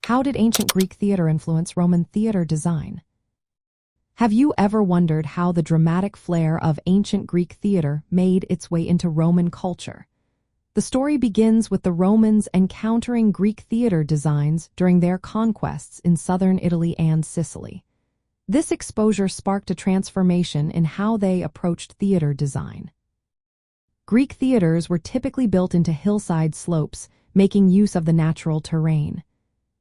How did ancient Greek theater influence Roman theater design? Have you ever wondered how the dramatic flair of ancient Greek theater made its way into Roman culture? The story begins with the Romans encountering Greek theater designs during their conquests in southern Italy and Sicily. This exposure sparked a transformation in how they approached theater design. Greek theaters were typically built into hillside slopes, making use of the natural terrain.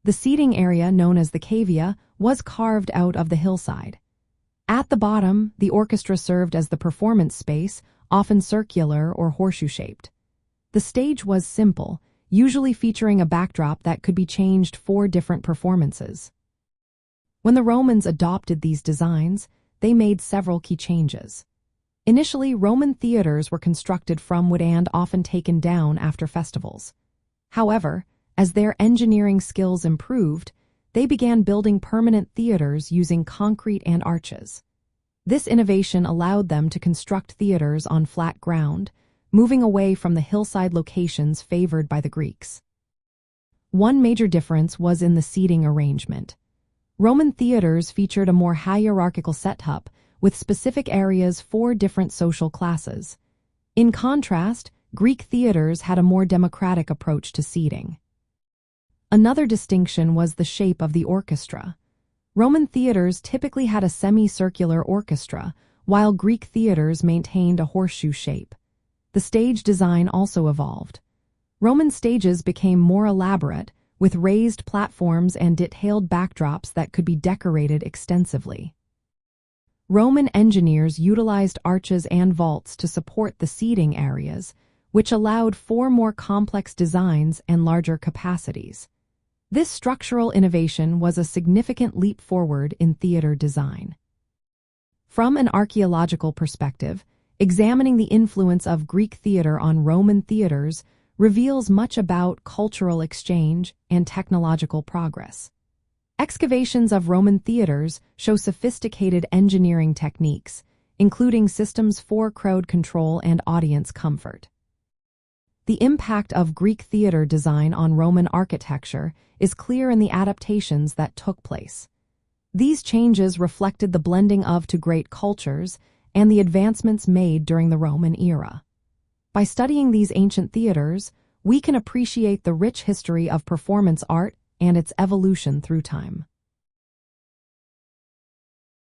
The seating area, known as the cavea, was carved out of the hillside. At the bottom, the orchestra served as the performance space, often circular or horseshoe-shaped. The stage was simple, usually featuring a backdrop that could be changed for different performances. When the Romans adopted these designs, they made several key changes. Initially, Roman theaters were constructed from wood and often taken down after festivals. However, as their engineering skills improved, they began building permanent theaters using concrete and arches. This innovation allowed them to construct theaters on flat ground, moving away from the hillside locations favored by the Greeks. One major difference was in the seating arrangement. Roman theaters featured a more hierarchical setup, with specific areas for different social classes. In contrast, Greek theaters had a more democratic approach to seating. Another distinction was the shape of the orchestra. Roman theaters typically had a semicircular orchestra, while Greek theaters maintained a horseshoe shape. The stage design also evolved. Roman stages became more elaborate, with raised platforms and detailed backdrops that could be decorated extensively. Roman engineers utilized arches and vaults to support the seating areas, which allowed for more complex designs and larger capacities. This structural innovation was a significant leap forward in theater design. From an archaeological perspective, examining the influence of Greek theater on Roman theaters reveals much about cultural exchange and technological progress. Excavations of Roman theaters show sophisticated engineering techniques, including systems for crowd control and audience comfort. The impact of Greek theater design on Roman architecture is clear in the adaptations that took place. These changes reflected the blending of two great cultures and the advancements made during the Roman era. By studying these ancient theaters, we can appreciate the rich history of performance art and its evolution through time.